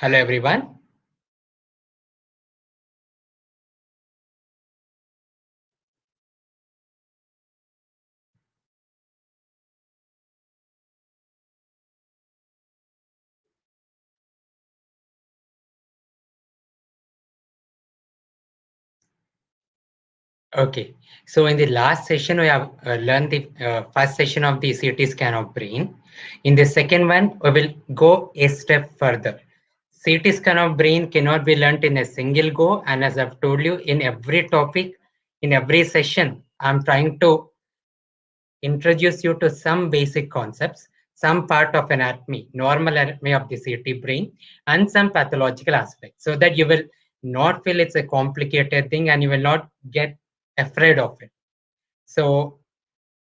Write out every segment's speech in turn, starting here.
Hello everyone. Okay, so in the last session we have learned the first session of the CT scan of brain. In the second one we will go a step further. CT scan of brain cannot be learnt in a single go, and as I've told you, in every topic, in every session, I'm trying to introduce you to some basic concepts, some part of anatomy, normal anatomy of the CT brain, and some pathological aspects, so that you will not feel it's a complicated thing and you will not get afraid of it. So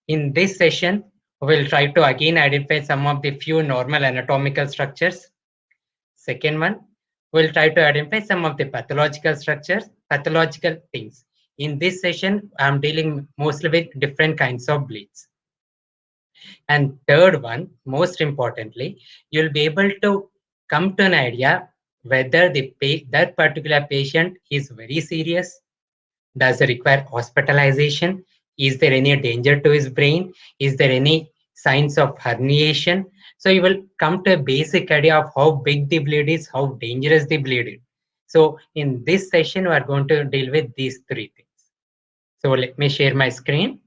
in this session, we'll try to again identify some of the few normal anatomical structures. Second one, we'll try to identify some of the pathological structures, pathological things. In this session, I'm dealing mostly with different kinds of bleeds. And third one, most importantly, you'll be able to come to an idea whether that particular patient is very serious. Does it require hospitalization? Is there any danger to his brain? Is there any signs of herniation? So you will come to a basic idea of how big the bleed is, how dangerous the bleed is. So in this session, we are going to deal with these three things. So let me share my screen.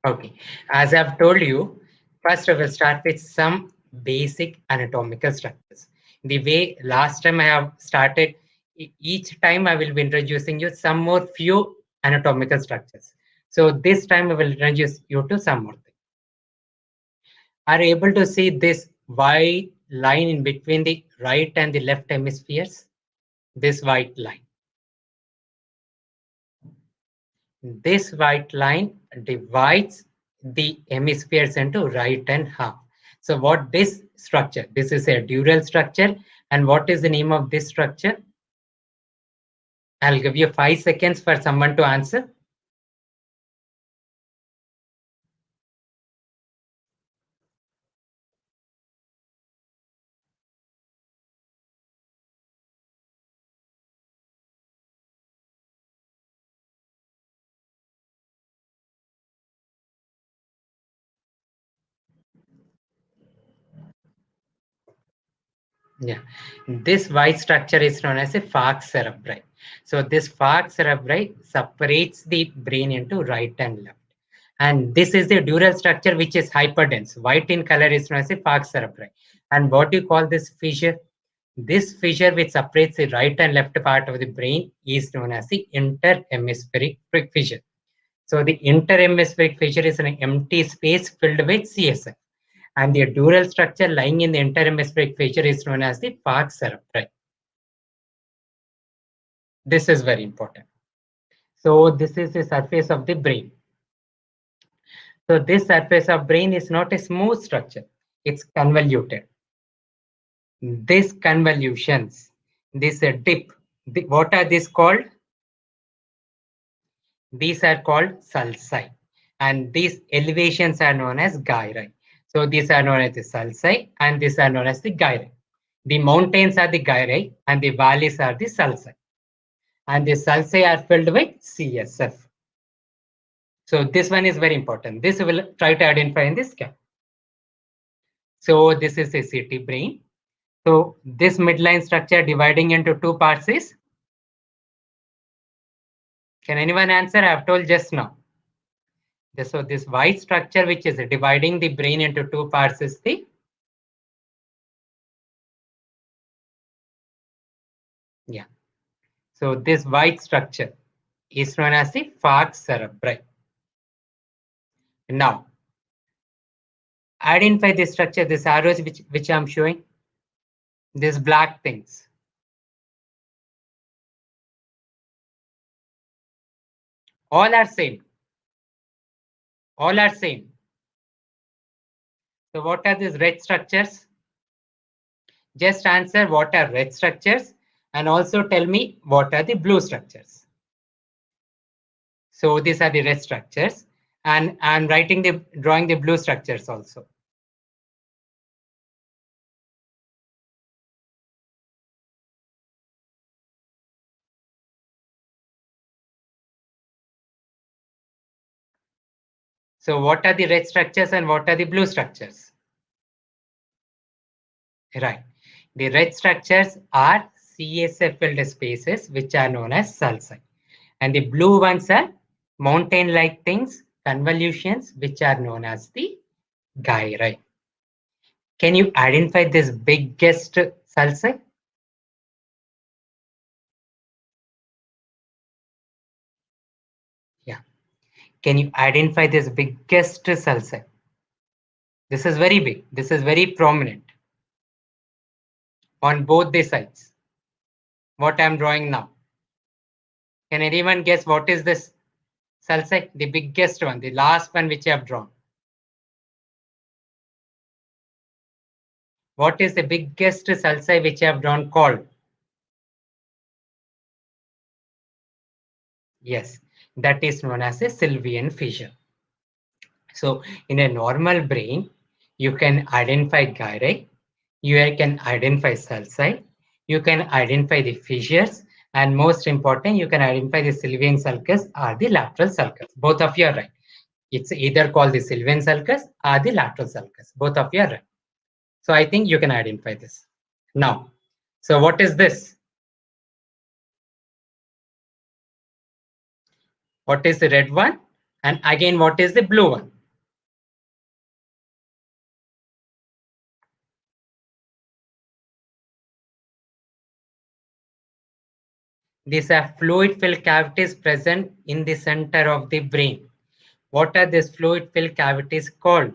Okay, as I've told you, first I will start with some basic anatomical structures. The way last time I have started, each time I will be introducing you some more few anatomical structures. So this time I will introduce you to some more things. Are you able to see this white line in between the right and the left hemispheres? This white line. This white line divides the hemispheres into right and half. So what this structure? This is a dural structure. And what is the name of this structure? I'll give you 5 seconds for someone to answer. Yeah, this white structure is known as a falx cerebri. So this falx cerebri separates the brain into right and left. And this is the dural structure which is hyperdense. White in color is known as a falx cerebri. And what do you call this fissure? This fissure which separates the right and left part of the brain is known as the interhemispheric fissure. So the interhemispheric fissure is an empty space filled with CSF. And the dural structure lying in the interhemispheric fissure is known as the falx cerebri. This is very important. So this is the surface of the brain. So this surface of brain is not a smooth structure. It's convoluted. These convolutions, this dip, what are these called? These are called sulci. And these elevations are known as gyri. So these are known as the sulci and these are known as the gyri. The mountains are the gyri and the valleys are the sulci. And the sulci are filled with CSF. So this one is very important. This we will try to identify in this scan. So this is a CT brain. So this midline structure dividing into two parts is, can anyone answer? I have told just now. So this white structure which is dividing the brain into two parts is the, yeah. So this white structure is known as the falx cerebri. Now, identify this structure, this arrows which I'm showing, these black things. All are same. All are same. So what are these red structures? Just answer what are red structures and also tell me what are the blue structures. So these are the red structures and I'm drawing the blue structures also. So what are the red structures and what are the blue structures? Right. The red structures are CSF filled spaces which are known as sulci. And the blue ones are mountain-like things, convolutions, which are known as the gyri. Can you identify this biggest sulci? Yeah. Can you identify this biggest sulci? This is very big. This is very prominent on both the sides. What I'm drawing now. Can anyone guess what is this sulci? The biggest one, the last one which I have drawn. What is the biggest sulci which I have drawn called? Yes, that is known as a Sylvian fissure. So in a normal brain, you can identify gyri, you can identify sulci, you can identify the fissures, and most important, you can identify the Sylvian sulcus or the lateral sulcus. Both of you are right. It's either called the Sylvian sulcus or the lateral sulcus. Both of you are right. So I think you can identify this. Now, so what is this? What is the red one? And again, what is the blue one? These are fluid-filled cavities present in the center of the brain. What are these fluid-filled cavities called?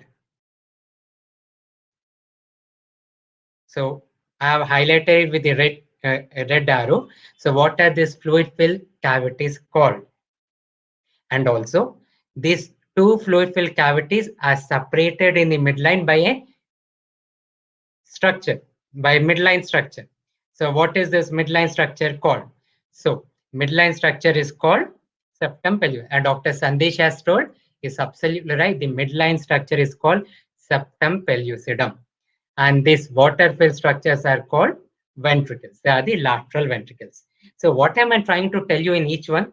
So I have highlighted it with the red arrow. So what are these fluid-filled cavities called? And also, these two fluid-filled cavities are separated in the midline by a structure, by midline structure. So what is this midline structure called? So midline structure is called septum pellucidum. And Dr. Sandesh has told is absolutely right. The midline structure is called septum pellucidum. And these water-filled structures are called ventricles. They are the lateral ventricles. So what am I trying to tell you in each one?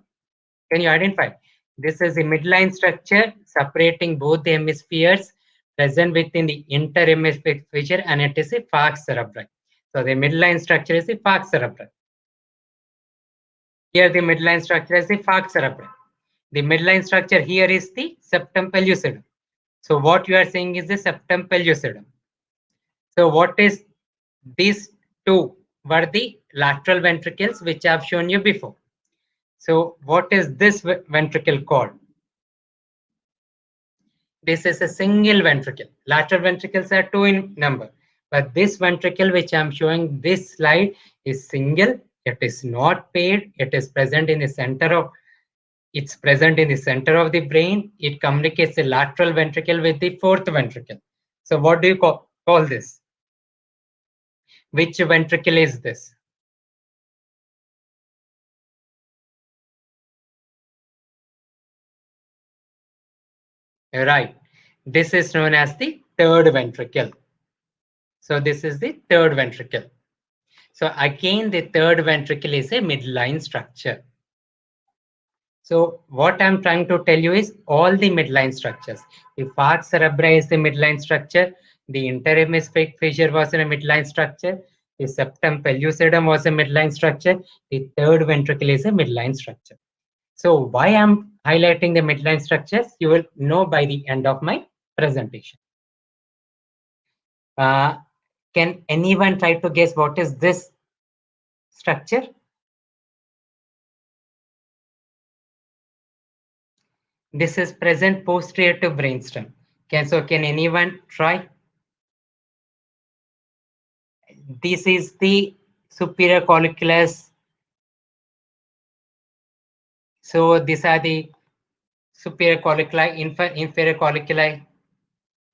Can you identify? This is the midline structure separating both the hemispheres present within the interhemispheric fissure and it is a falx cerebri. So the midline structure is the falx cerebri. Here the midline structure is the falx cerebri. The midline structure here is the septum pellucidum. So what you are saying is the septum pellucidum. So what is these two were the lateral ventricles which I have shown you before. So what is this ventricle called? This is a single ventricle. Lateral ventricles are two in number. But this ventricle which I'm showing this slide is single. It is not paired. It is present in the center of the brain. It communicates the lateral ventricle with the fourth ventricle. So what do you call this? Which ventricle is this? Right. This is known as the third ventricle. So this is the third ventricle. So again, the third ventricle is a midline structure. So what I'm trying to tell you is all the midline structures. The falx cerebri is the midline structure. The interhemispheric fissure was in a midline structure. The septum pellucidum was a midline structure. The third ventricle is a midline structure. So why I'm highlighting the midline structures, you will know by the end of my presentation. Can anyone try to guess what is this structure? This is present posterior to brainstem. Can anyone try? This is the superior colliculus. So these are the superior colliculi, inferior colliculi.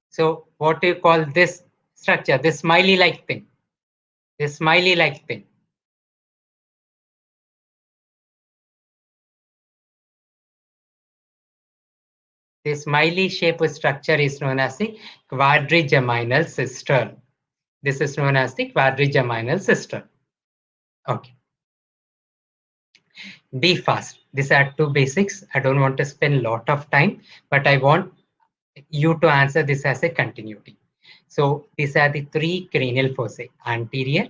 So what do you call this structure? This smiley-like thing. This smiley-like thing. The smiley shaped structure is known as the quadrigeminal cistern. This is known as the quadrigeminal cistern. Okay. Be fast. These are two basics. I don't want to spend a lot of time, but I want you to answer this as a continuity. So these are the three cranial fossa: anterior,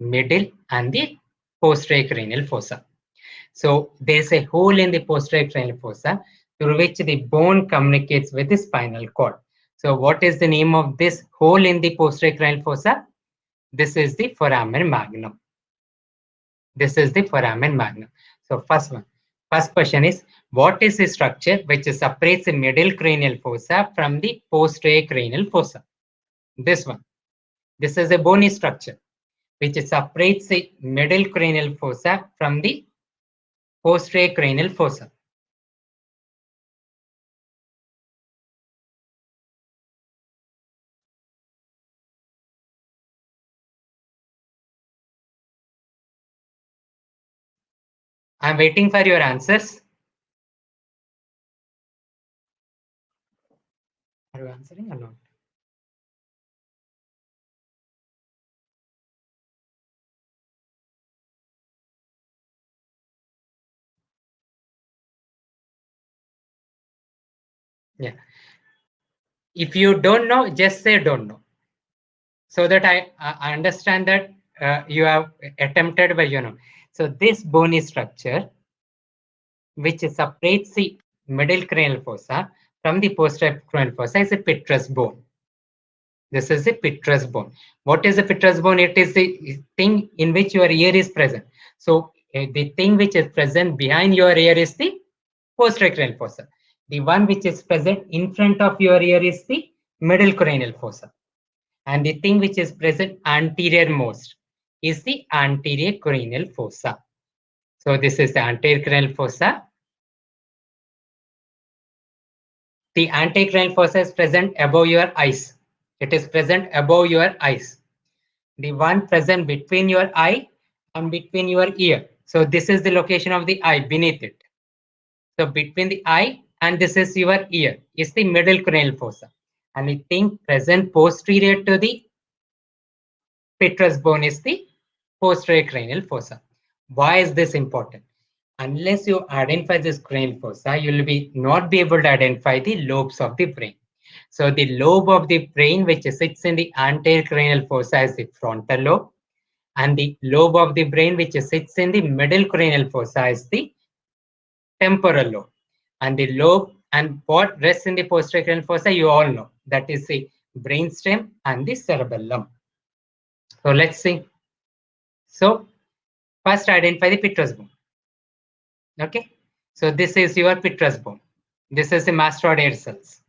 middle, and the posterior cranial fossa. So there's a hole in the posterior cranial fossa through which the bone communicates with the spinal cord. So what is the name of this hole in the posterior cranial fossa? This is the foramen magnum. This is the foramen magnum. So first one. First question is, what is the structure which separates the middle cranial fossa from the posterior cranial fossa? This one. This is a bony structure which separates the middle cranial fossa from the posterior cranial fossa. I'm waiting for your answers. Are you answering or not? Yeah. If you don't know, just say don't know, so that I understand that you have attempted, but you know. So this bony structure, which separates the middle cranial fossa from the posterior cranial fossa, is a petrous bone. This is a petrous bone. What is a petrous bone? It is the thing in which your ear is present. So the thing which is present behind your ear is the posterior cranial fossa. The one which is present in front of your ear is the middle cranial fossa. And the thing which is present anterior most is the anterior cranial fossa. So this is the anterior cranial fossa. The anterior cranial fossa is present above your eyes. It is present above your eyes. The one present between your eye and between your ear. So this is the location of the eye beneath it. So between the eye and this is your ear is the middle cranial fossa. And the thing present posterior to the petrous bone is the posterior cranial fossa. Why is this important? Unless you identify this cranial fossa, you will not be able to identify the lobes of the brain. So the lobe of the brain which sits in the anterior cranial fossa is the frontal lobe, and the lobe of the brain which sits in the middle cranial fossa is the temporal lobe. And the lobe and what rests in the posterior cranial fossa, you all know, that is the brainstem and the cerebellum. So let's see. So first identify the petrous bone. Okay, so this is your petrous bone. This is the mastoid hair cells.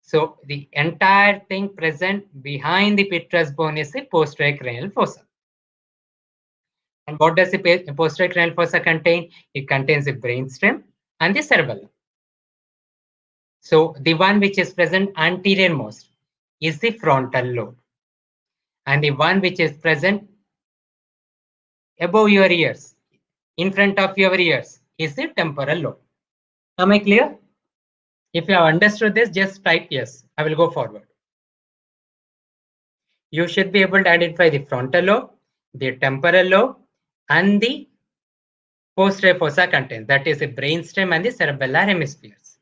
So the entire thing present behind the petrous bone is the posterior cranial fossa. And what does the posterior cranial fossa contain? It contains the brainstem and the cerebellum. So the one which is present anterior most is the frontal lobe. And the one which is present above your ears, in front of your ears, is the temporal lobe. Am I clear? If you have understood this, just type yes. I will go forward. You should be able to identify the frontal lobe, the temporal lobe, and the posterior fossa contents, that is the brainstem and the cerebellar hemispheres.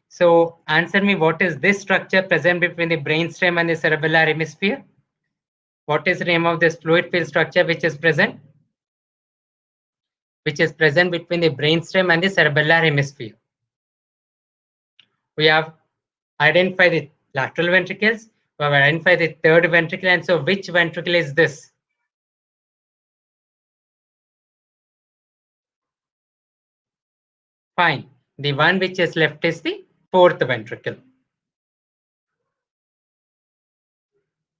So answer me, what is this structure present between the brainstem and the cerebellar hemisphere? What is the name of this fluid filled structure which is present? Which is present between the brainstem and the cerebellar hemisphere. We have identified the lateral ventricles, we have identified the third ventricle, and so which ventricle is this? Fine. The one which is left is the fourth ventricle.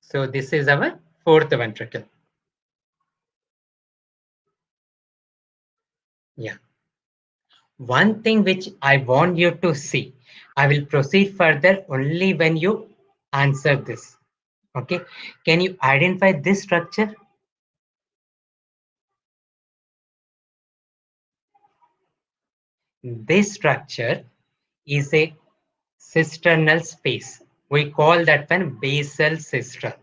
So this is our fourth ventricle. Yeah. One thing which I want you to see, I will proceed further only when you answer this. Okay. Can you identify this structure? This structure is a cisternal space. We call that one basal cistern.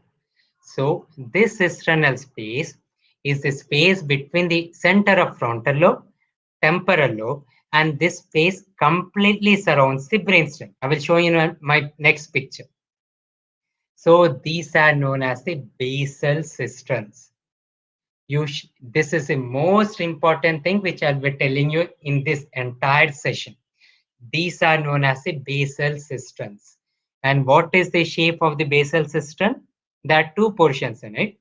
So this cisternal space is the space between the center of frontal lobe, temporal lobe, and this space completely surrounds the brainstem. I will show you in my next picture. So these are known as the basal cisterns. This is the most important thing which I'll be telling you in this entire session. These are known as the basal cisterns. And what is the shape of the basal cistern? There are two portions in it.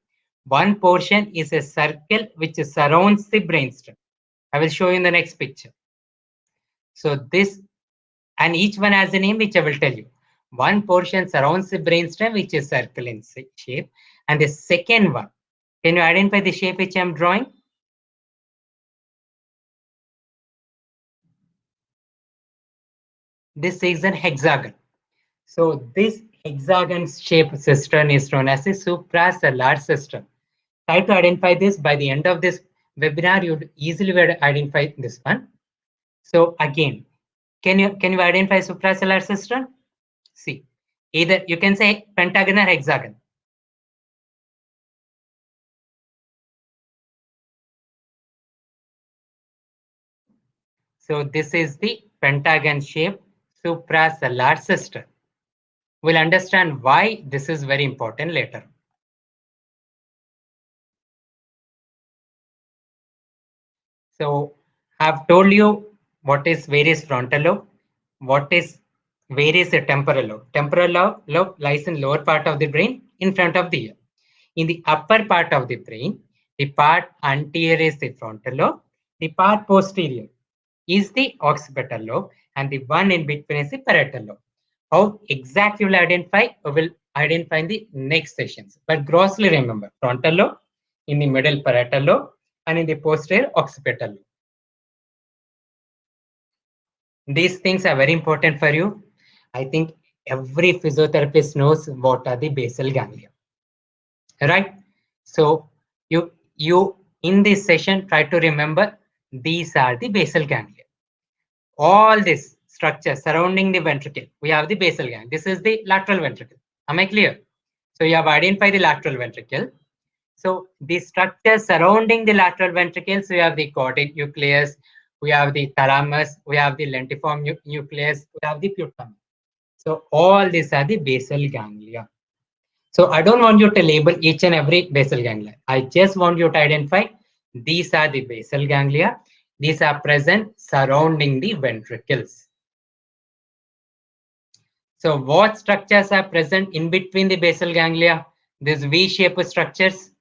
One portion is a circle which surrounds the brainstem. I will show you in the next picture. So this, and each one has a name which I will tell you. One portion surrounds the brainstem which is circle in shape. And the second one, can you identify the shape which I am drawing? This is an hexagon. So this hexagon shaped cistern is known as a supracellular cistern. Try to identify this. By the end of this webinar, you'd easily be able to identify this one. So again, can you identify supracellular cistern? See, either you can say pentagon or hexagon. So this is the pentagon shaped supracellular cistern. We'll understand why this is very important later. So I've told you what is varus frontal lobe, what is varus temporal lobe. Temporal lobe lies in lower part of the brain in front of the ear. In the upper part of the brain, the part anterior is the frontal lobe, the part posterior is the occipital lobe, and the one in between is the parietal lobe. How exactly will identify? We will identify in the next sessions. But grossly remember, frontal lobe, in the middle parietal lobe, and in the posterior occipital lobe. These things are very important for you. I think every physiotherapist knows what are the basal ganglia, right? So you in this session try to remember these are the basal ganglia. All this structure surrounding the ventricle, we have the basal ganglia. This is the lateral ventricle. Am I clear? So you have identified the lateral ventricle. So the structure surrounding the lateral ventricles, we have the caudate nucleus, we have the thalamus, we have the lentiform nucleus, we have the putamen. So all these are the basal ganglia. So I don't want you to label each and every basal ganglia. I just want you to identify these are the basal ganglia. These are present surrounding the ventricles. So what structures are present in between the basal ganglia? These V-shaped structures.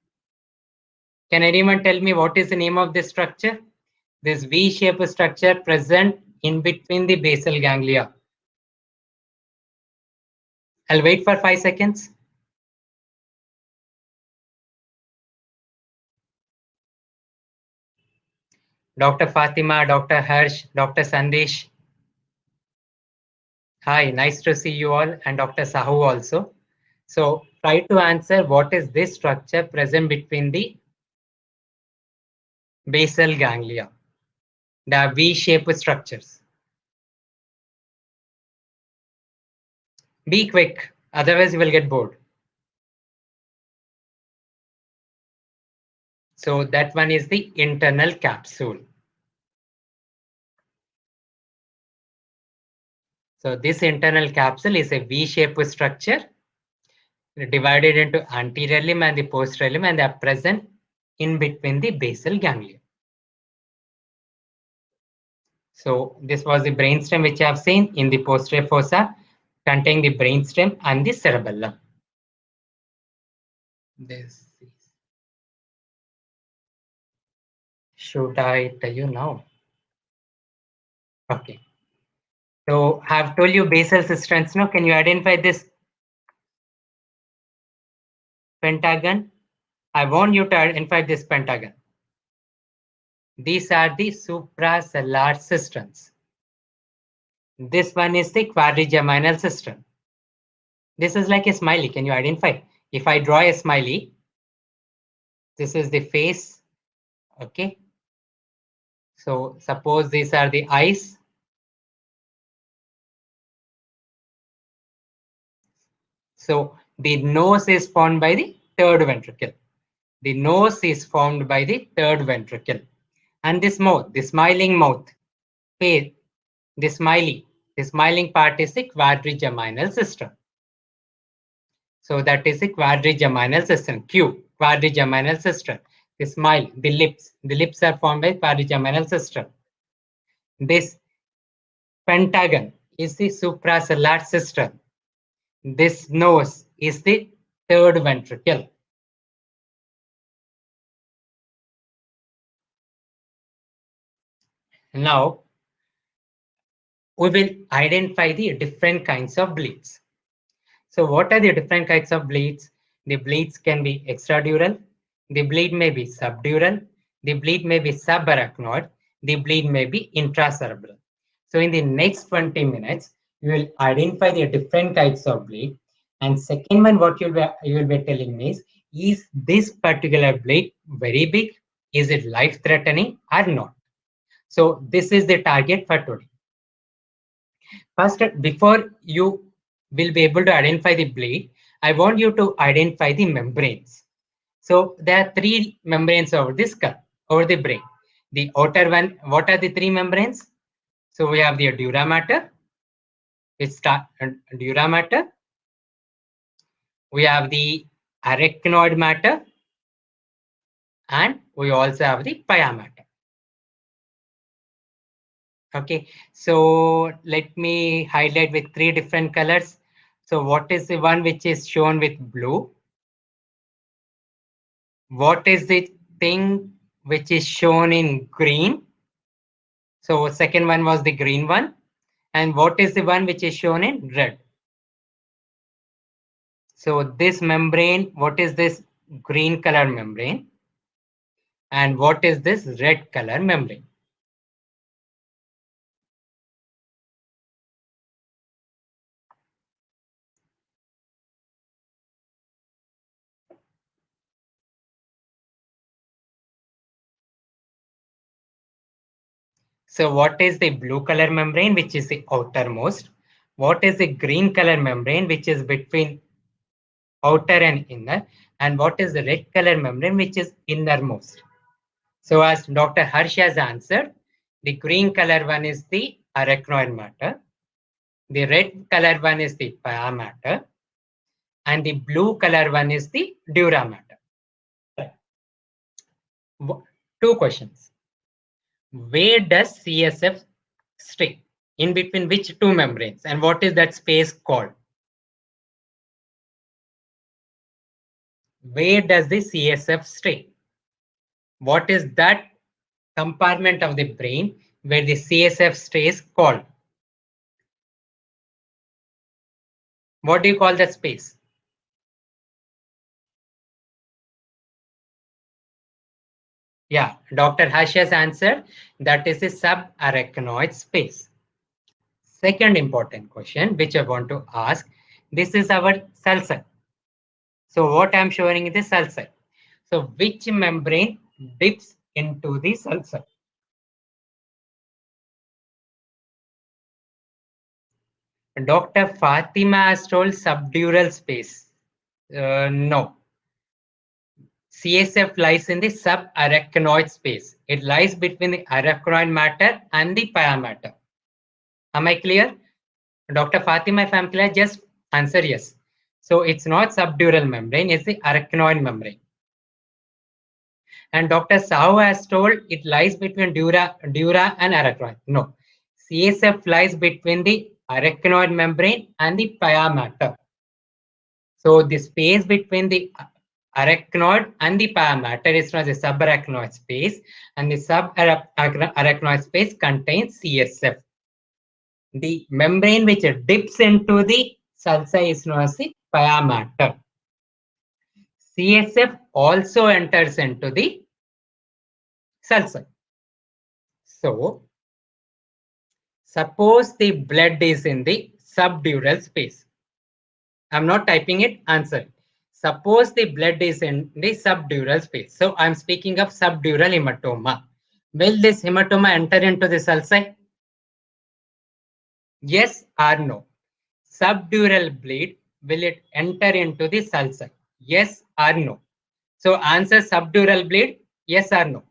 Can anyone tell me what is the name of this structure? This V-shaped structure present in between the basal ganglia. I'll wait for 5 seconds. Dr. Fatima, Dr. Harsh, Dr. Sandesh. Hi, nice to see you all, and Dr. Sahu also. So try to answer what is this structure present between the basal ganglia, the V-shaped structures. Be quick, otherwise you will get bored. So that one is the internal capsule. So this internal capsule is a V-shaped structure divided into anterior limb and the posterior limb, and they are present in between the basal ganglia. So this was the brainstem which I have seen in the posterior fossa containing the brainstem and the cerebellum. This is, should I tell you now? Okay. So I have told you basal cisterns. Now, can you identify this pentagon? I want you to identify this pentagon. These are the supracellular cisterns. This one is the quadrigeminal cistern. This is like a smiley. Can you identify? If I draw a smiley, this is the face. Okay. So suppose these are the eyes. So the nose is formed by the third ventricle. The nose is formed by the third ventricle. And this mouth, the smiling mouth, face, the smiling part is the quadrigeminal cistern. So that is the quadrigeminal cistern. Q, quadrigeminal cistern. The smile, the lips are formed by quadrigeminal cistern. This pentagon is the supracellular cistern. This nose is the third ventricle. Now, we will identify the different kinds of bleeds. So what are the different kinds of bleeds? The bleeds can be extradural, the bleed may be subdural, the bleed may be subarachnoid, the bleed may be intracerebral. So in the next 20 minutes, you will identify the different types of bleed. And second one, what you will be telling me is this particular bleed very big? Is it life-threatening or not? So this is the target for today. First, before you will be able to identify the bleed, I want you to identify the membranes. So there are three membranes over the skull, over the brain. The outer one, what are the three membranes? So we have the dura mater, dura mater. We have the arachnoid matter, and we also have the pia mater. Okay, so let me highlight with three different colors. So what is the one which is shown with blue? What is the thing which is shown in green? So second one was the green one. And what is the one which is shown in red? So this membrane, what is this green color membrane? And what is this red color membrane? So what is the blue color membrane, which is the outermost? What is the green color membrane, which is between outer and inner? And what is the red color membrane, which is innermost? So as Dr. Harsh has answered, the green color one is the arachnoid matter. The red color one is the pia mater. And the blue color one is the dura mater. Two questions. Where does CSF stay? In between which two membranes? And what is that space called? Where does the CSF stay? What is that compartment of the brain where the CSF stays called? What do you call that space? Yeah, Dr. Harsh has answered. That is the subarachnoid space. Second important question which I want to ask. This is our sulci. So what I'm showing is the sulci. So which membrane dips into the sulci? Dr. Fatima has told subdural space. No. CSF lies in the subarachnoid space. It lies between the arachnoid matter and the pia mater. Am I clear? Dr. Fatima, if I'm clear, just answer yes. So it's not subdural membrane, it's the arachnoid membrane. And Dr. Sahu has told it lies between dura and arachnoid. No. CSF lies between the arachnoid membrane and the pia mater. So the space between the arachnoid and the pia mater is known as the subarachnoid space, and the subarachnoid space contains CSF. The membrane which dips into the sulci is known as the pia mater. CSF also enters into the sulci. So suppose the blood is in the subdural space. I'm not typing it, answer. Suppose the blood is in the subdural space. So I'm speaking of subdural hematoma. Will this hematoma enter into the sulci? Yes or no? Subdural bleed, will it enter into the sulci? Yes or no? So answer subdural bleed, yes or no?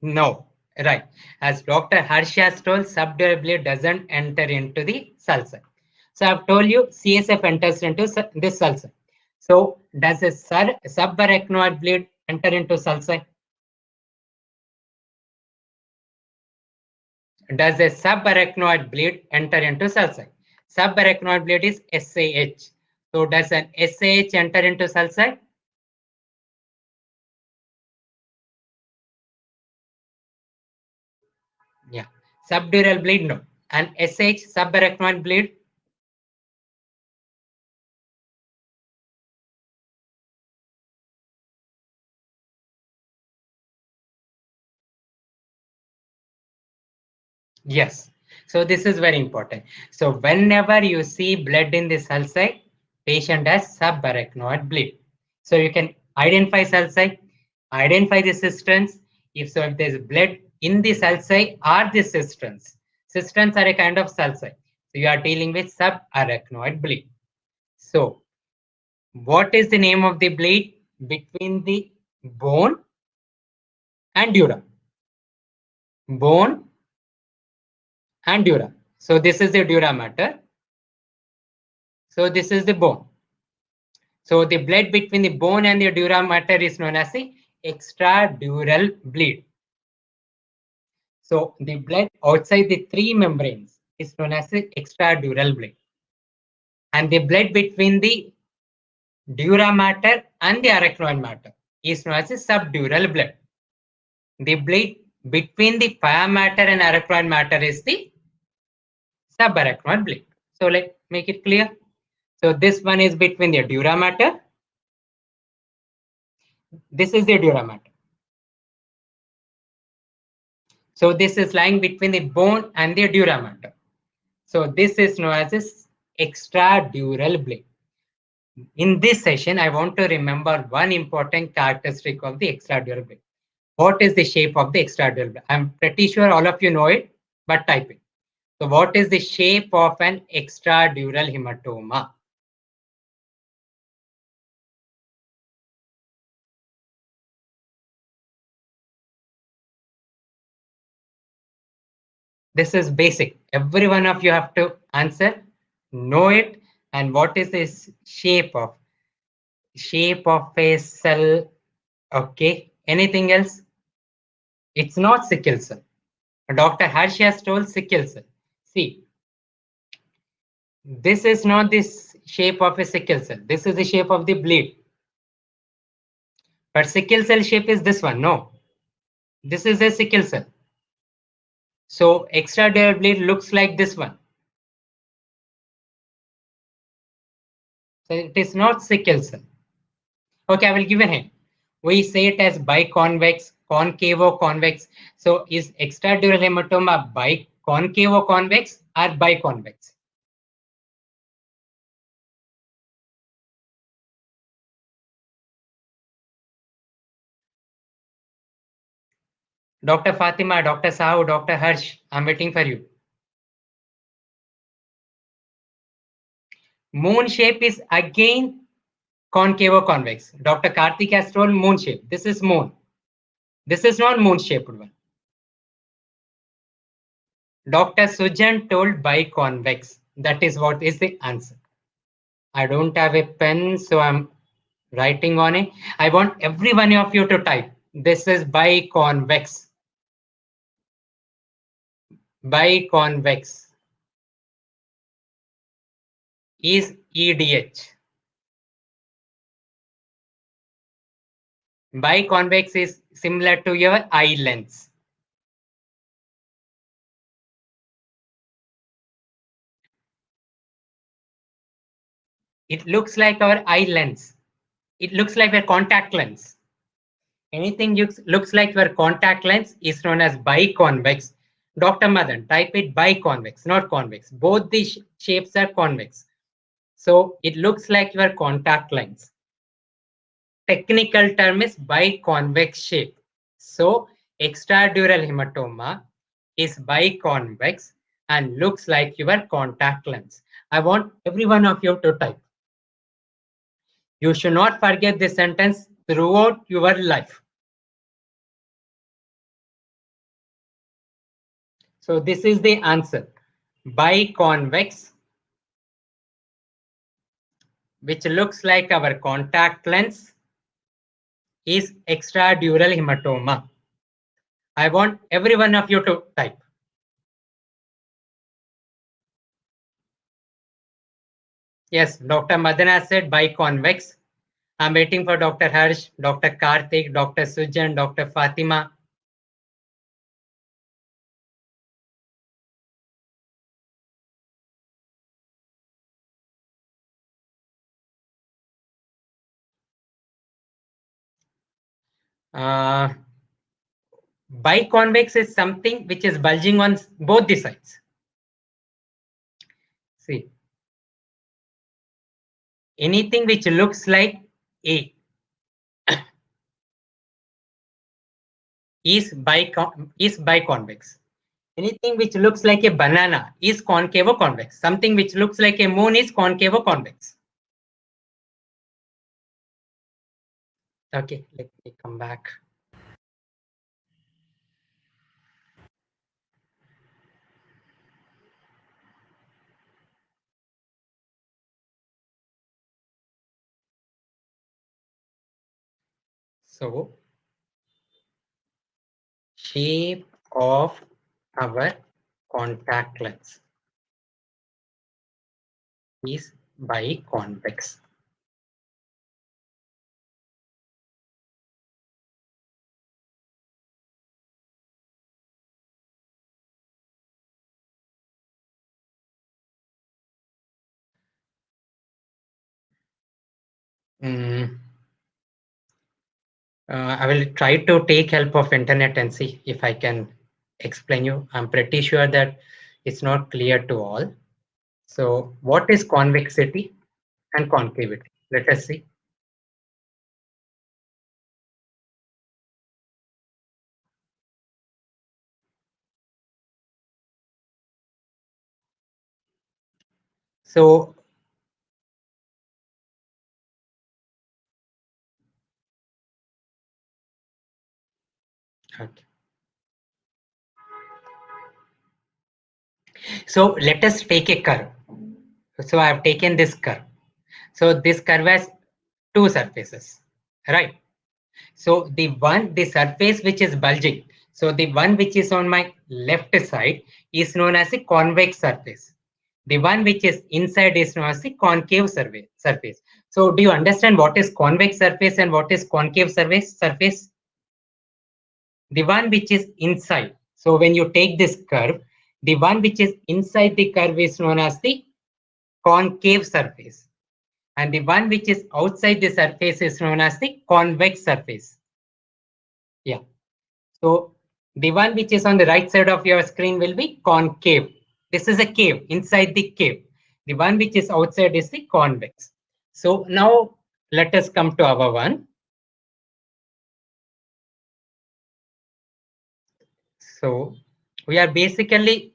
No, right. As Dr. Harsh has told, subdural bleed doesn't enter into the sulci. So I've told you CSF enters into this sulci. So does a subarachnoid bleed enter into sulci? Does a subarachnoid bleed enter into sulci? Subarachnoid bleed is SAH. So does an SAH enter into sulci? Yeah. Subdural bleed, no. And SH, subarachnoid bleed, yes. So this is very important. So whenever you see blood in the sulci, patient has subarachnoid bleed. So you can identify sulci, identify the cisterns. If there's blood in the sulci or the cisterns. Cisterns are a kind of sulci. So you are dealing with subarachnoid bleed. So what is the name of the bleed between the bone and dura? Bone and dura. So this is the dura mater. So this is the bone. So the blood between the bone and the dura mater is known as the extradural bleed. So the blood outside the three membranes is known as the extradural bleed. And the blood between the dura mater and the arachnoid mater is known as the subdural blood. The blood between the pia mater and arachnoid mater is the subarachnoid bleed. So let's make it clear. So this one is between the dura mater. This is the dura mater. So this is lying between the bone and the dura mater. So this is known as this extradural bleed. In this session, I want to remember one important characteristic of the extradural bleed. What is the shape of the extradural bleed? I'm pretty sure all of you know it, but type it. So what is the shape of an extradural hematoma? This is basic. Every one of you have to answer, know it, and what is this shape of? Shape of a cell. Okay. Anything else? It's not sickle cell. Dr. Harsh has told sickle cell. See, this is not this shape of a sickle cell. This is the shape of the bleed. But sickle cell shape is this one. No, this is a sickle cell. So extradural bleed looks like this one. So it is not sickle cell. Okay, I will give a hint. We say it as biconvex, concavo-convex. So is extradural hematoma biconcavo-convex or biconvex? Dr. Fatima, Dr. Sahu, Dr. Harsh, I'm waiting for you. Moon shape is again concavo-convex. Dr. Karthik has told moon shape. This is moon. This is not moon shaped one. Dr. Sujan told biconvex. That is what is the answer. I don't have a pen, so I'm writing on it. I want every one of you to type. This is biconvex. Biconvex is EDH. Biconvex is similar to your eye lens. It looks like our eye lens. It looks like a contact lens. Anything looks like your contact lens is known as biconvex. Dr. Madan, type it biconvex, not convex. Both the shapes are convex. So it looks like your contact lens. Technical term is biconvex shape. So extradural hematoma is biconvex and looks like your contact lens. I want every one of you to type. You should not forget this sentence throughout your life. So this is the answer. Biconvex, which looks like our contact lens, is extradural hematoma. I want every one of you to type. Yes, Dr. Madana said biconvex. I'm waiting for Dr. Harsh, Dr. Karthik, Dr. Sujan, Dr. Fatima. Biconvex is something which is bulging on both the sides. See, anything which looks like A is biconvex. Anything which looks like a banana is concave or convex. Something which looks like a moon is concave or convex. Okay, let me come back. So, shape of our contact lens is biconvex. I will try to take help of internet and see if I can explain you. I'm pretty sure that it's not clear to all. So what is convexity and concavity? Let us see. So okay. So let us take a curve. So I have taken this curve. So this curve has two surfaces, right? So the surface which is bulging, so the one which is on my left side is known as a convex surface. The one which is inside is known as the concave surface. So do you understand what is convex surface and what is concave surface? The one which is inside. So when you take this curve, the one which is inside the curve is known as the concave surface. And the one which is outside the surface is known as the convex surface. Yeah. So the one which is on the right side of your screen will be concave. This is a cave, inside the cave. The one which is outside is the convex. So now let us come to our one. So we are basically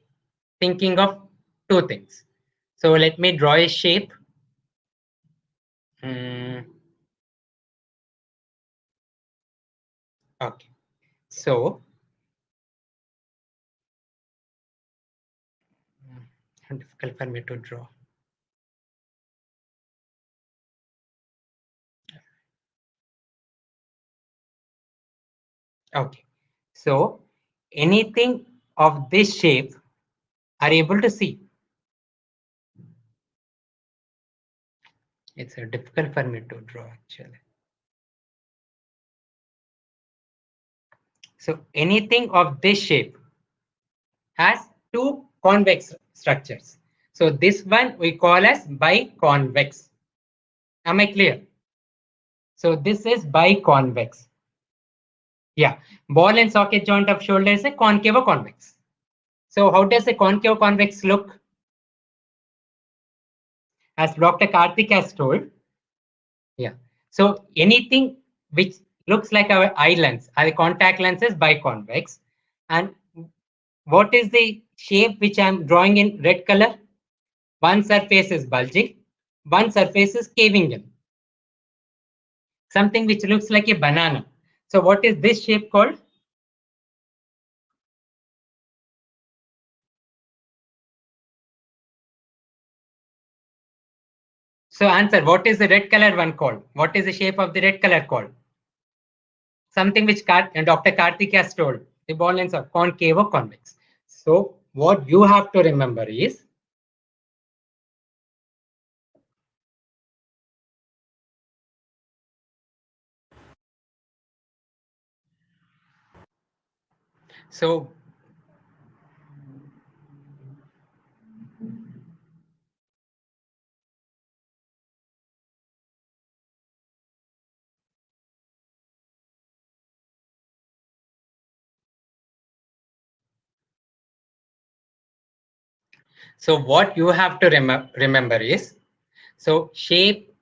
thinking of two things. So let me draw a shape. Okay. So difficult for me to draw. Okay. So anything of this shape are able to see. It's difficult for me to draw actually. So anything of this shape has two convex structures. So this one we call as biconvex. Am I clear? So this is biconvex. Yeah, ball and socket joint of shoulder is a concave or convex. So how does a concave or convex look? As Dr. Karthik has told, yeah. So anything which looks like our eye lens, our contact lens is biconvex. And what is the shape which I'm drawing in red color? One surface is bulging, one surface is caving in. Something which looks like a banana. So what is this shape called? So answer, what is the red color one called? What is the shape of the red color called? Something which Dr. Karthik has told. The ball lens of concave or convex. So what you have to remember is, so what you have to remember is, so shape,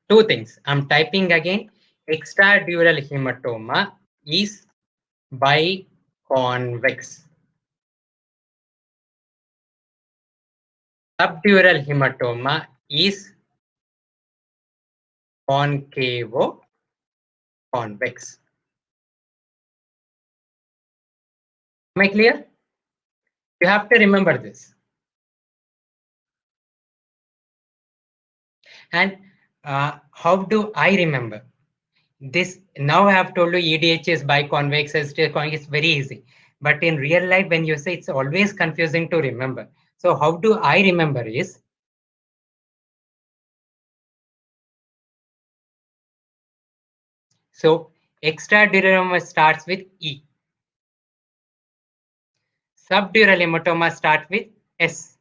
two things. I'm typing again. Extradural hematoma is biconvex. Subdural hematoma is concavo-convex. Am I clear? You have to remember this. And how do I remember? This now I have told you EDH is biconvex, ST convex, it's very easy. But in real life, when you say, it's always confusing to remember. So how do I remember is, so extradural hematoma starts with E. Subdural hematoma starts with S.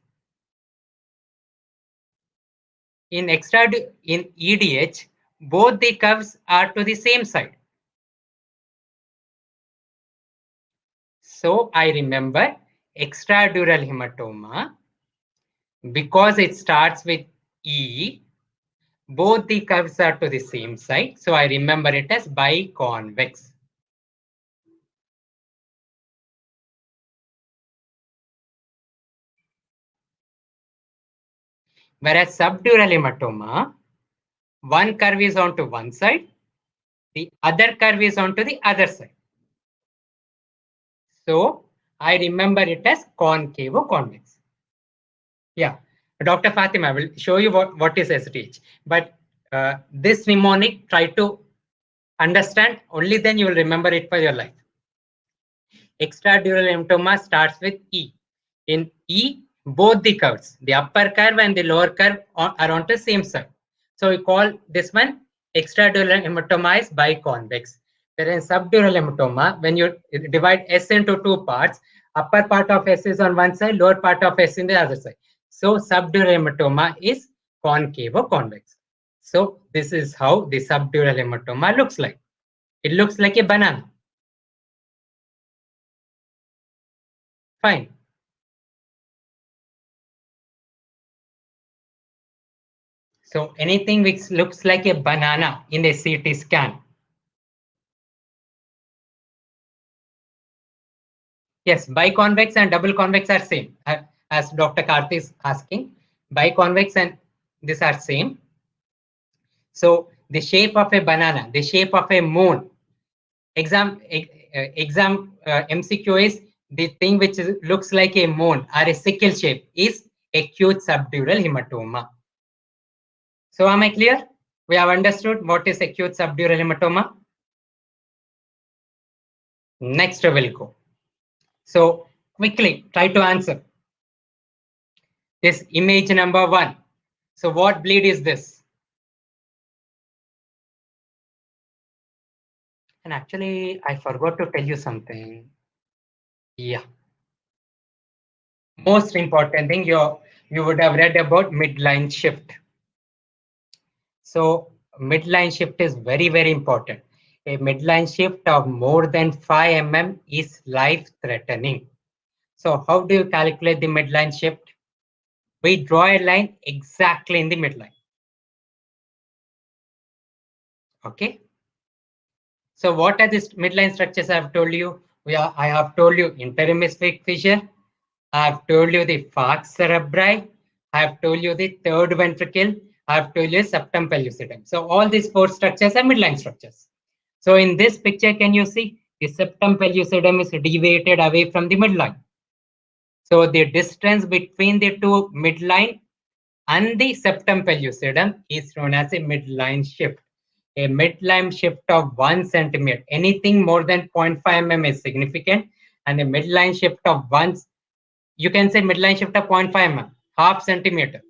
In EDH, both the curves are to the same side. So I remember extradural hematoma, because it starts with E, both the curves are to the same side. So I remember it as biconvex. Whereas subdural hematoma, one curve is onto one side, the other curve is onto the other side. So I remember it as concave or convex. Yeah, Dr. Fatima will show you what is SDH. But this mnemonic, try to understand, only then you will remember it for your life. Extradural hematoma starts with E. In E, both the curves, the upper curve and the lower curve are on the same side. So we call this one extradural hematoma is biconvex. Whereas subdural hematoma, when you divide S into two parts, upper part of S is on one side, lower part of S in the other side. So subdural hematoma is concave or convex. So this is how the subdural hematoma looks like. It looks like a banana. Fine. So anything which looks like a banana in a CT scan. Yes, biconvex and double convex are same. As Dr. Karthi is asking, biconvex and these are same. So the shape of a banana, the shape of a moon. Exam MCQ is the thing which looks like a moon or a sickle shape is acute subdural hematoma. So am I clear? We have understood what is acute subdural hematoma. Next we will go. So quickly try to answer this image number 1. So what bleed is this? And actually, I forgot to tell you something. Yeah. Most important thing, you would have read about midline shift. So midline shift is very, very important. A midline shift of more than 5 mm is life threatening. So how do you calculate the midline shift? We draw a line exactly in the midline. Okay. So what are these midline structures I have told you? I have told you interhemispheric fissure. I have told you the falx cerebri. I have told you the third ventricle. I have told you septum pellucidum. So all these four structures are midline structures. So in this picture, can you see the septum pellucidum is deviated away from the midline. So the distance between the two midline and the septum pellucidum is known as a midline shift. A midline shift of 1 centimeter, anything more than 0.5 mm is significant, and a midline shift of 1, you can say midline shift of 0.5 mm, half centimeter.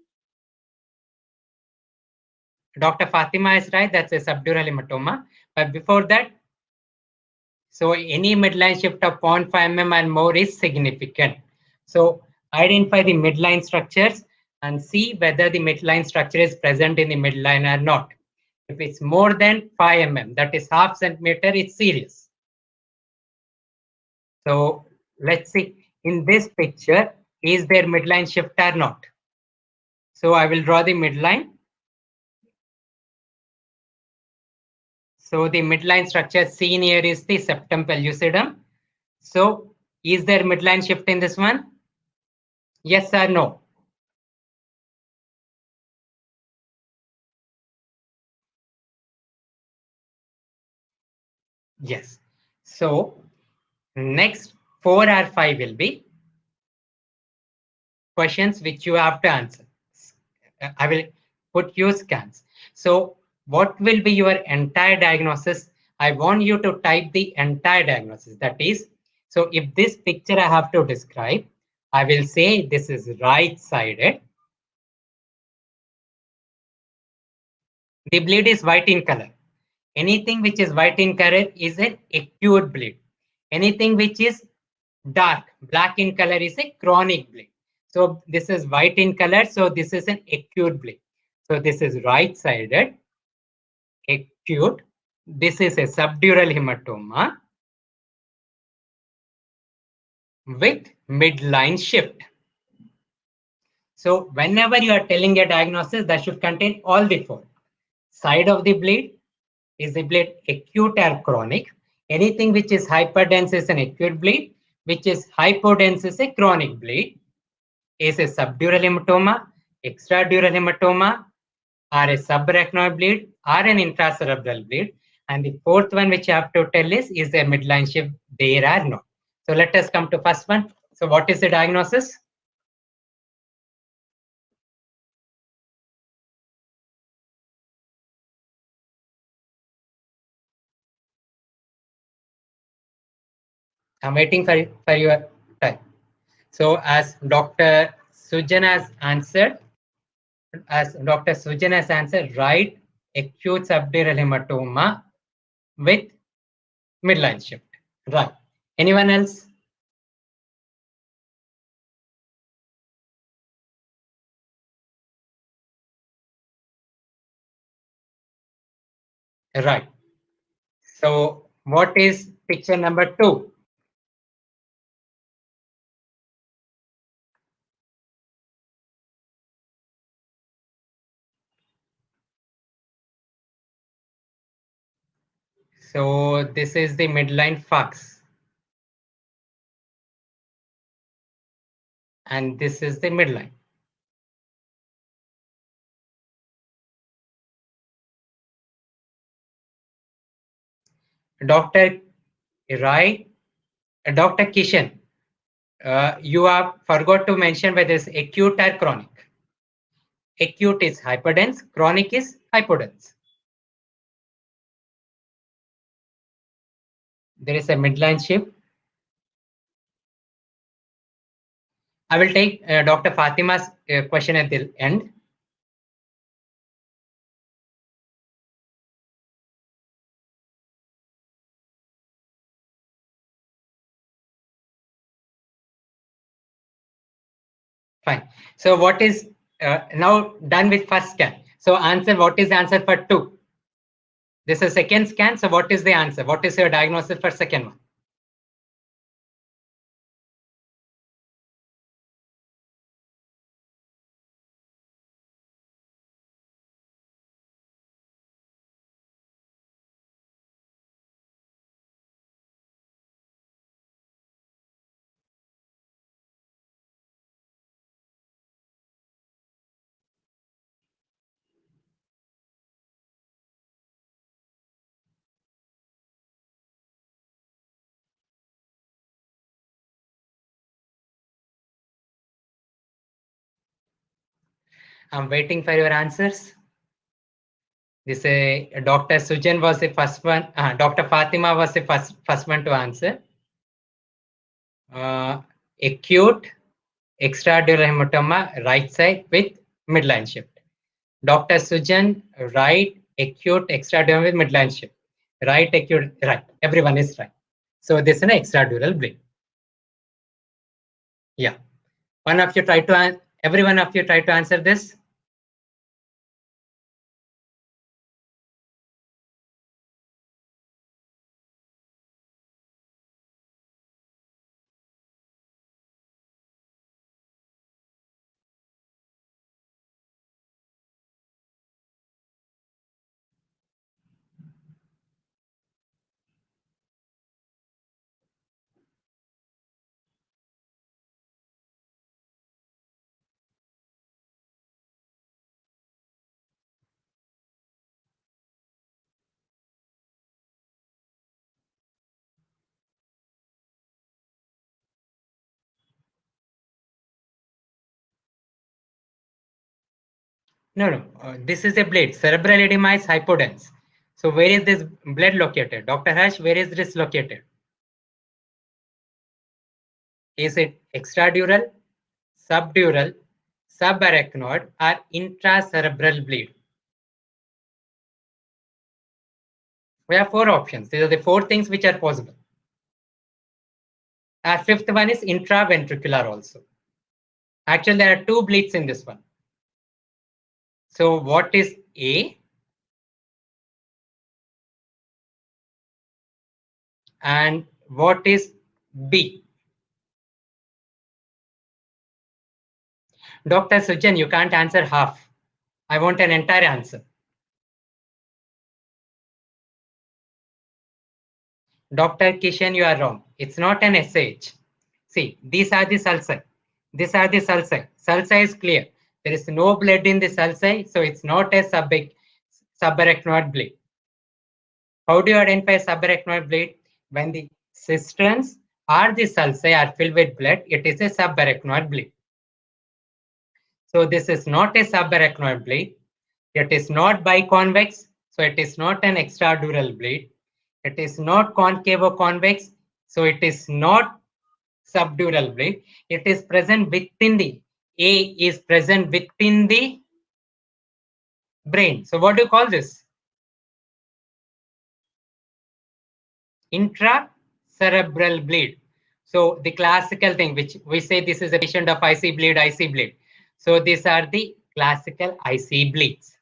Dr. Fatima is right, that's a subdural hematoma. But before that, so any midline shift of 0.5 mm and more is significant. So identify the midline structures and see whether the midline structure is present in the midline or not. If it's more than 5 mm, that is half centimeter, it's serious. So let's see in this picture, is there midline shift or not? So I will draw the midline. So the midline structure seen here is the septum pellucidum. So is there midline shift in this one? Yes or no? Yes. So next 4 or 5 will be questions which you have to answer. I will put you scans. So what will be your entire diagnosis? I want you to type the entire diagnosis. That is, so if this picture I have to describe, I will say this is right-sided. The bleed is white in color. Anything which is white in color is an acute bleed. Anything which is dark, black in color is a chronic bleed. So this is white in color, so this is an acute bleed. So this is right-sided, acute. This is a subdural hematoma with midline shift. So whenever you are telling a diagnosis, that should contain all the four. Side of the bleed, is the bleed acute or chronic? Anything which is hyperdense is an acute bleed, which is hypodense is a chronic bleed. Is a subdural hematoma, extradural hematoma, or a subarachnoid bleed, or an intracerebral bleed. And the fourth one which you have to tell is a midline shift there or not. So let us come to first one. So what is the diagnosis? I'm waiting for your time. So as Dr. Sujan has answered, right acute subdural hematoma with midline shift. Right. Anyone else? Right. So what is picture number 2? So this is the midline falx. And this is the midline. Dr. Rai, Dr. Kishan, you have forgot to mention whether it's acute or chronic. Acute is hyperdense, chronic is hypodense. There is a midline shift. I will take Dr. Fatima's question at the end. Fine. So what is now done with first scan? So answer, what is the answer for 2? This is second scan. So what is the answer? What is your diagnosis for second one? I'm waiting for your answers. This Dr. Sujan was the first one. Dr. Fatima was the first one to answer. Acute extradural hematoma, right side with midline shift. Dr. Sujan, right acute extradural with midline shift. Right acute, right. Everyone is right. So this is an extradural bleed. Yeah. One of you try to every one of you try to answer this. No, no. This is a bleed. Cerebral edema is hypodense. So where is this blood located? Dr. Harsh, where is this located? Is it extradural, subdural, subarachnoid, or intracerebral bleed? We have 4 options. These are the 4 things which are possible. Our 5th one is intraventricular also. Actually, there are 2 bleeds in this one. So what is A? And what is B? Dr. Sujan, you can't answer half. I want an entire answer. Dr. Kishan, you are wrong. It's not an SH. See, these are the sulci. These are the sulci. Sulci is clear. There is no blood in the sulci, so it's not a subarachnoid bleed. How do you identify subarachnoid bleed? When the cisterns or the sulci are filled with blood, it is a subarachnoid bleed. So this is not a subarachnoid bleed. It is not biconvex, so it is not an extradural bleed. It is not concavo-convex, so it is not subdural bleed. It is present within the A is present within the brain. So what do you call this? Intracerebral bleed. So the classical thing which we say, this is a patient of IC bleed, IC bleed. So these are the classical IC bleeds.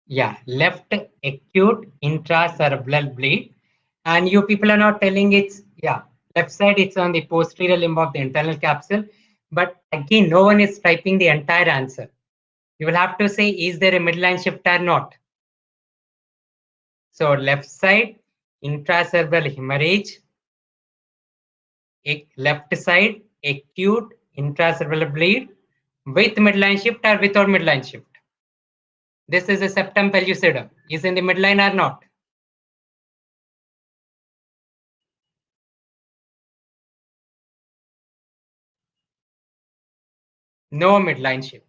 Yeah, left acute intracerebral bleed. And you people are not telling it's, yeah, left side, it's on the posterior limb of the internal capsule. But again, no one is typing the entire answer. You will have to say, is there a midline shift or not? So left side, intracerebral hemorrhage. Left side, acute intracerebral bleed with midline shift or without midline shift. This is a septum pellucidum. Is in the midline or not? No midline shift.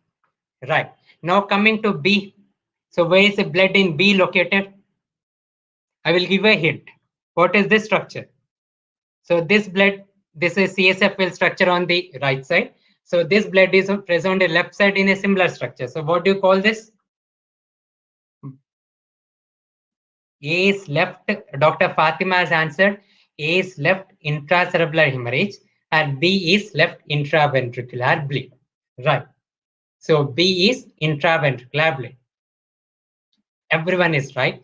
Right. Now coming to B. So where is the blood in B located? I will give a hint. What is this structure? So this blood, this is CSF structure on the right side. So this blood is present on the left side in a similar structure. So what do you call this? A is left. Dr. Fatima has answered. A is left intracerebral hemorrhage and B is left intraventricular bleed. Right. So B is intraventricular bleed. Everyone is right.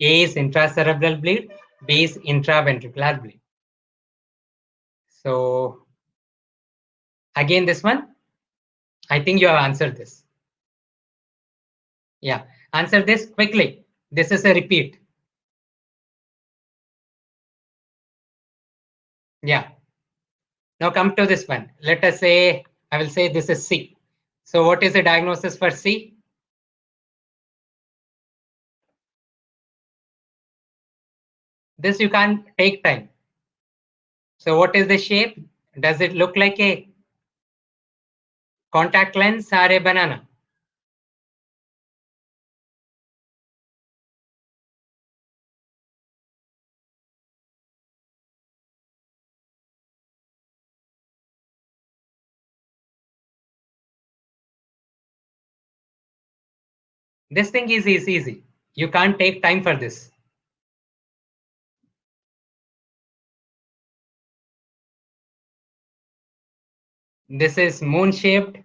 A is intracerebral bleed, B is intraventricular bleed. So again, this one, I think you have answered this. Yeah, answer this quickly. This is a repeat. Yeah. Now come to this one. Let us say, I will say this is C. So what is the diagnosis for C? This you can't take time. So what is the shape? Does it look like a contact lens or a banana? This thing is easy. You can't take time for this. This is moon shaped.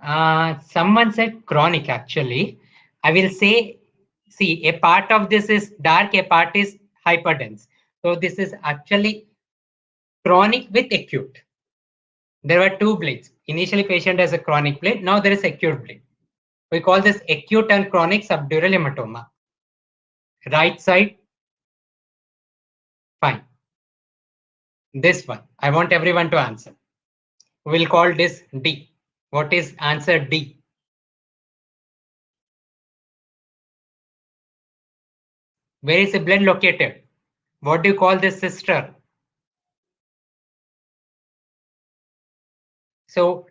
Someone said chronic actually. I will say, see, a part of this is dark, a part is hyperdense. So this is actually chronic with acute. There were two bleeds. Initially, patient has a chronic bleed. Now there is acute bleed. We call this acute and chronic subdural hematoma. Right side, fine. This one, I want everyone to answer. We'll call this D. What is answer D? Where is the blood located? What do you call this sister? So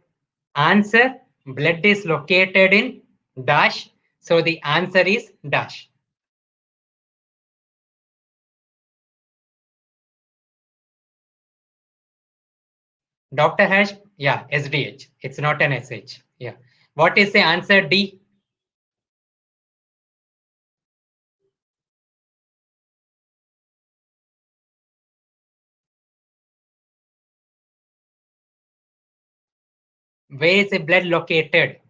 answer, blood is located in dash. So the answer is dash. Dr. Hash, yeah, SDH. It's not an SH. Yeah. What is the answer D? Where is the blood located?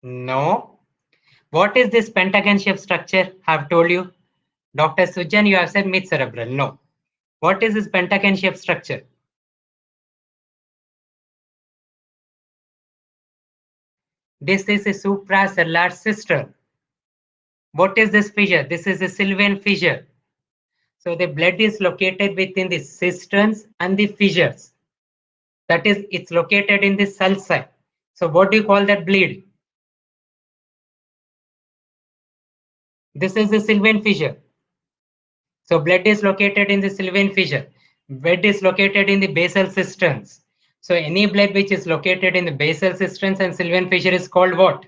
No. What is this pentagon shaped structure? I've told you. Dr. Sujan, you have said mid cerebral. No. What is this pentagon shaped structure? This is a supracellular cistern. What is this fissure? This is a Sylvian fissure. So the blood is located within the cisterns and the fissures. That is, it's located in the sulci. So what do you call that bleed? This is the Sylvian fissure. So blood is located in the Sylvian fissure. Blood is located in the basal cisterns. So any blood which is located in the basal cisterns and Sylvian fissure is called what?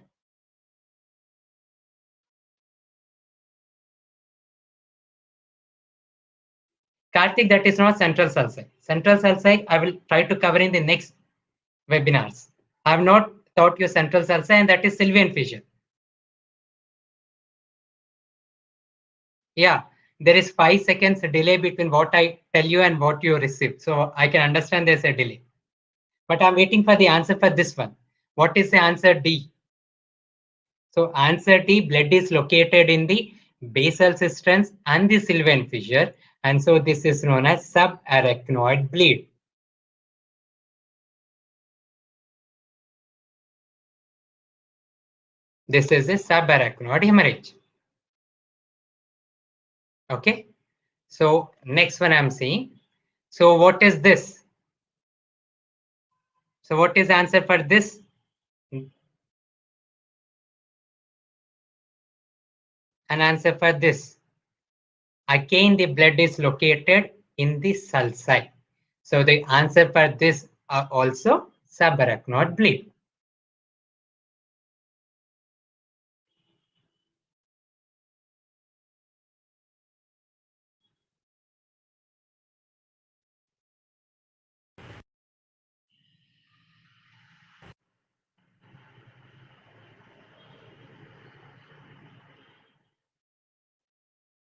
Karthik, that is not central sulci. Central sulci, I will try to cover in the next webinars. I have not taught you central sulci, and that is Sylvian fissure. Yeah, there is 5 seconds delay between what I tell you and what you receive. So I can understand there's a delay. But I'm waiting for the answer for this one. What is the answer D? So answer D, blood is located in the basal cisterns and the Sylvian fissure. And so this is known as subarachnoid bleed. This is a subarachnoid hemorrhage. Okay. So next one I'm seeing. So what is this? So what is the answer for this? An answer for this. Again, the blood is located in the sulci. So the answer for this are also subarachnoid bleed.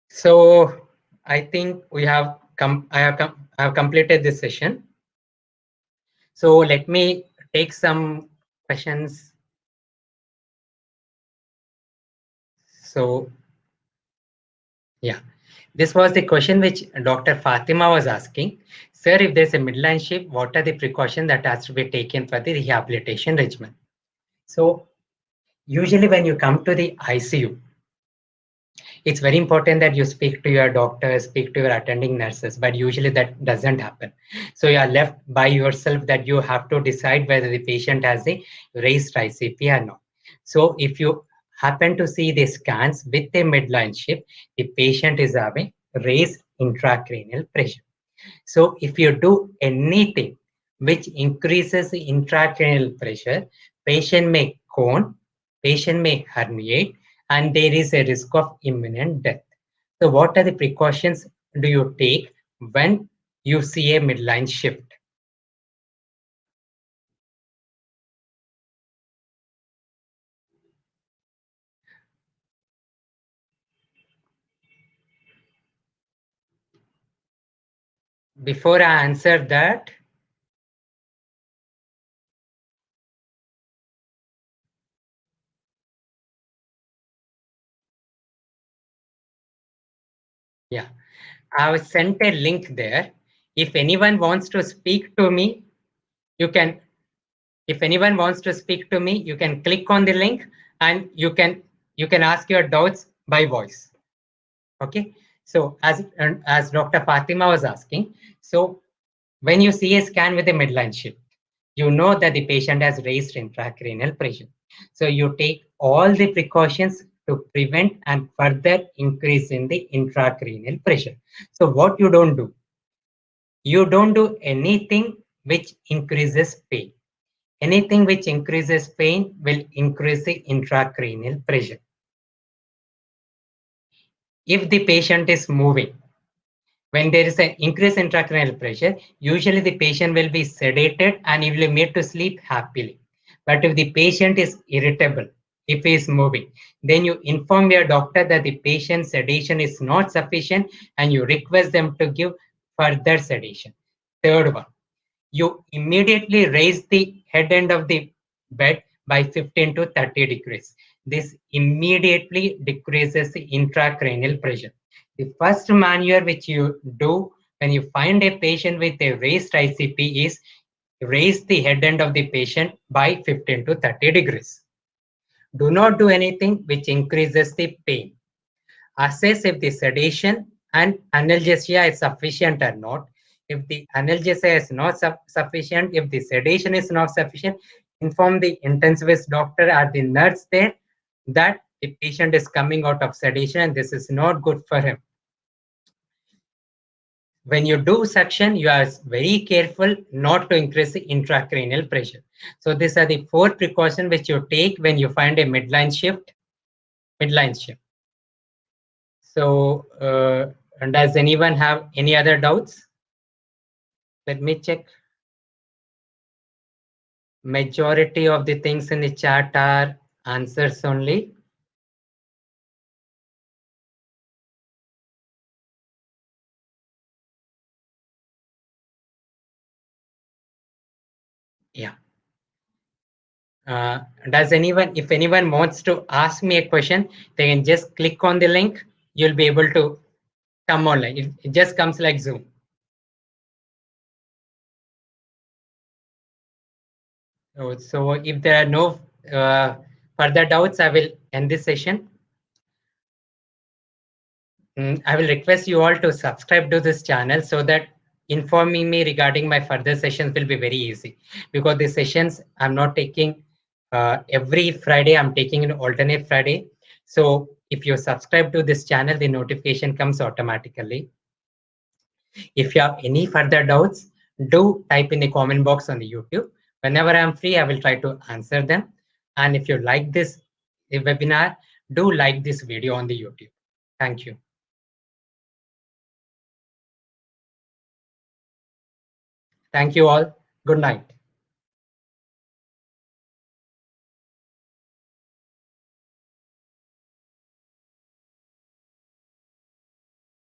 So I think I have completed this session. So let me take some questions. So yeah, this was the question which Dr. Fatima was asking. Sir, if there's a midline shift, what are the precautions that has to be taken for the rehabilitation regimen? So usually when you come to the ICU, it's very important that you speak to your doctor, speak to your attending nurses, but usually that doesn't happen. So you are left by yourself that you have to decide whether the patient has a raised ICP or not. So if you happen to see the scans with a midline shift, the patient is having raised intracranial pressure. So if you do anything which increases the intracranial pressure, patient may cone, patient may herniate, and there is a risk of imminent death. So what are the precautions do you take when you see a midline shift? Before I answer that, yeah, I have sent a link there. If anyone wants to speak to me, you can, if anyone wants to speak to me, you can click on the link and you can ask your doubts by voice. Okay. So as Dr. Fatima was asking, so when you see a scan with a midline shift, you know that the patient has raised intracranial pressure. So you take all the precautions to prevent and further increase in the intracranial pressure. So what you don't do anything which increases pain. Anything which increases pain will increase the intracranial pressure. If the patient is moving, when there is an increase in intracranial pressure, usually the patient will be sedated and he will be made to sleep happily. But if the patient is irritable, if he is moving, then you inform your doctor that the patient's sedation is not sufficient and you request them to give further sedation. Third one, you immediately raise the head end of the bed by 15 to 30 degrees. This immediately decreases the intracranial pressure. The first maneuver which you do when you find a patient with a raised ICP is raise the head end of the patient by 15 to 30 degrees. Do not do anything which increases the pain. Assess if the sedation and analgesia is sufficient or not. If the analgesia is not sufficient, if the sedation is not sufficient, inform the intensivist doctor or the nurse there that the patient is coming out of sedation and this is not good for him. When you do suction, you are very careful not to increase the intracranial pressure. So these are the 4 precautions which you take when you find a midline shift. Midline shift. So, does anyone have any other doubts? Let me check. Majority of the things in the chat are answers only. Yeah. Does anyone, if anyone wants to ask me a question, they can just click on the link. You'll be able to come online. It just comes like Zoom. So if there are no further doubts, I will end this session. I will request you all to subscribe to this channel so that informing me regarding my further sessions will be very easy, because the sessions I'm not taking every Friday, I'm taking an alternate Friday. So if you subscribe to this channel, the notification comes automatically. If you have any further doubts, do type in the comment box on the YouTube. Whenever I'm free, I will try to answer them. And if you like this webinar, do like this video on the YouTube. Thank you. Thank you all. Good night.